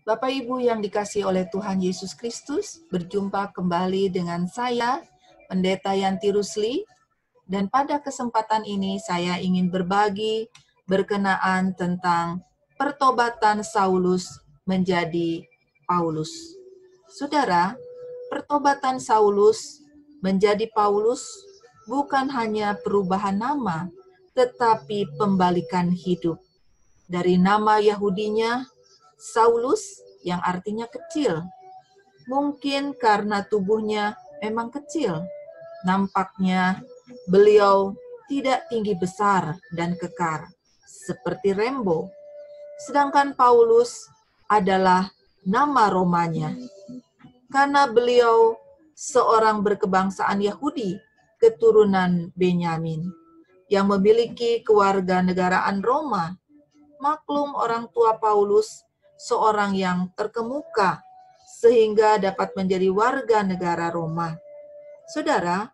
Bapak Ibu yang dikasihi oleh Tuhan Yesus Kristus, berjumpa kembali dengan saya, Pendeta Yanti Rusli, dan pada kesempatan ini saya ingin berbagi berkenaan tentang pertobatan Saulus menjadi Paulus. Saudara, pertobatan Saulus menjadi Paulus bukan hanya perubahan nama, tetapi pembalikan hidup. Dari nama Yahudinya, Saulus, yang artinya kecil. Mungkin karena tubuhnya memang kecil. Nampaknya beliau tidak tinggi besar dan kekar, seperti Rembo. Sedangkan Paulus adalah nama Romanya. Karena beliau seorang berkebangsaan Yahudi, keturunan Benyamin, yang memiliki kewarganegaraan Roma. Maklum orang tua Paulus seorang yang terkemuka sehingga dapat menjadi warga negara Roma. Saudara,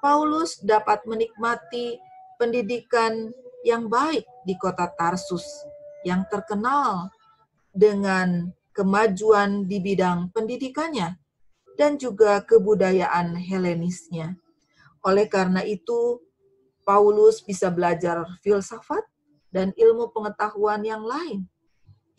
Paulus dapat menikmati pendidikan yang baik di kota Tarsus yang terkenal dengan kemajuan di bidang pendidikannya dan juga kebudayaan Helenisnya. Oleh karena itu, Paulus bisa belajar filsafat dan ilmu pengetahuan yang lain.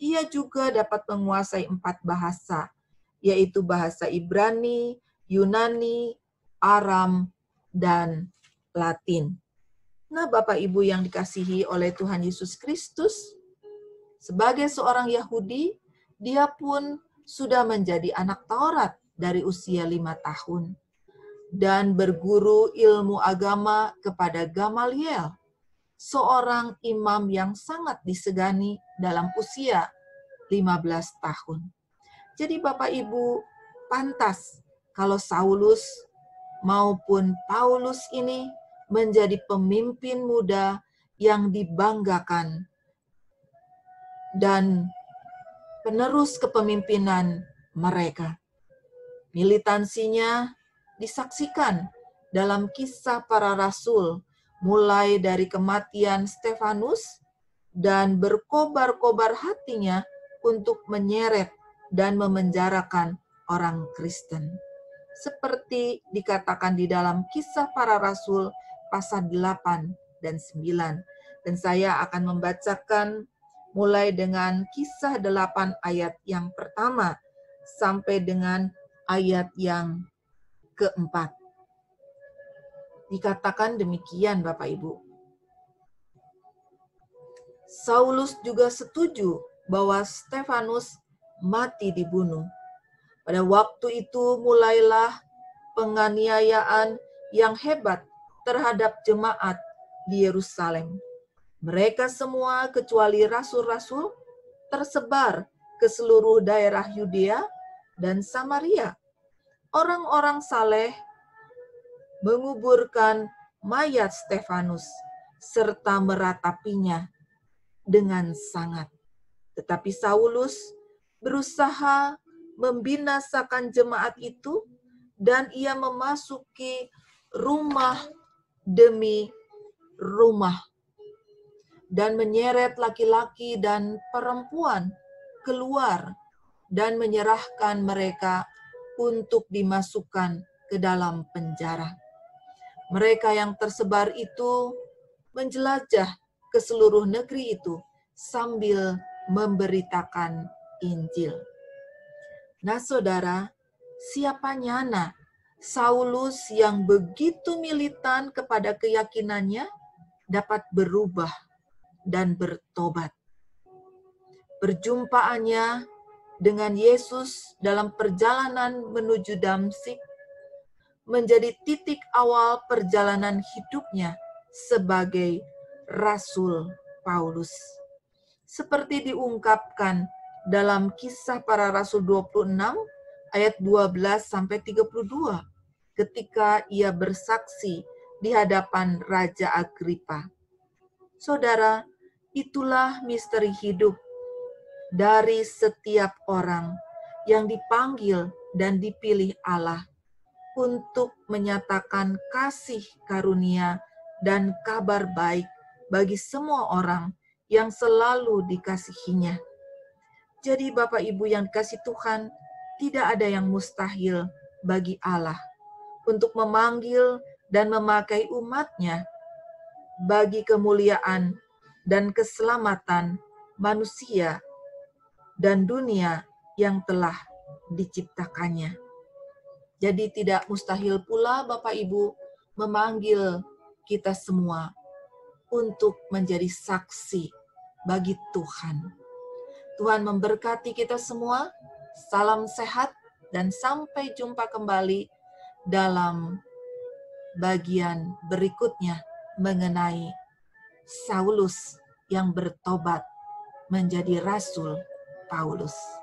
Ia juga dapat menguasai 4 bahasa, yaitu bahasa Ibrani, Yunani, Aram, dan Latin. Nah, Bapak Ibu yang dikasihi oleh Tuhan Yesus Kristus, sebagai seorang Yahudi, dia pun sudah menjadi anak Taurat dari usia 5 tahun dan berguru ilmu agama kepada Gamaliel, seorang imam yang sangat disegani dalam usia 15 tahun. Jadi Bapak Ibu, pantas kalau Saulus maupun Paulus ini menjadi pemimpin muda yang dibanggakan dan penerus kepemimpinan mereka. Militansinya disaksikan dalam Kisah Para Rasul, mulai dari kematian Stefanus dan berkobar-kobar hatinya untuk menyeret dan memenjarakan orang Kristen. Seperti dikatakan di dalam Kisah Para Rasul pasal 8 dan 9. Dan saya akan membacakan mulai dengan Kisah 8 ayat yang pertama sampai dengan ayat yang keempat. Dikatakan demikian Bapak Ibu. Saulus juga setuju bahwa Stefanus mati dibunuh. Pada waktu itu mulailah penganiayaan yang hebat terhadap jemaat di Yerusalem. Mereka semua kecuali rasul-rasul tersebar ke seluruh daerah Yudea dan Samaria. Orang-orang saleh menguburkan mayat Stefanus serta meratapinya dengan sangat. Tetapi Saulus berusaha membinasakan jemaat itu dan ia memasuki rumah demi rumah dan menyeret laki-laki dan perempuan keluar dan menyerahkan mereka untuk dimasukkan ke dalam penjara. Mereka yang tersebar itu menjelajah ke seluruh negeri itu sambil memberitakan Injil. Nah, saudara, siapa nyana Saulus yang begitu militan kepada keyakinannya dapat berubah dan bertobat. Perjumpaannya dengan Yesus dalam perjalanan menuju Damsyik menjadi titik awal perjalanan hidupnya sebagai Rasul Paulus. Seperti diungkapkan dalam Kisah Para Rasul 26 ayat 12 sampai 32 ketika ia bersaksi di hadapan Raja Agripa. Saudara, itulah misteri hidup dari setiap orang yang dipanggil dan dipilih Allah untuk menyatakan kasih karunia dan kabar baik bagi semua orang yang selalu dikasihinya. Jadi Bapak Ibu yang dikasih Tuhan, tidak ada yang mustahil bagi Allah untuk memanggil dan memakai umat-Nya bagi kemuliaan dan keselamatan manusia dan dunia yang telah diciptakannya. Jadi tidak mustahil pula Bapak Ibu memanggil kita semua untuk menjadi saksi bagi Tuhan. Tuhan memberkati kita semua. Salam sehat dan sampai jumpa kembali dalam bagian berikutnya mengenai Saulus yang bertobat menjadi Rasul Paulus.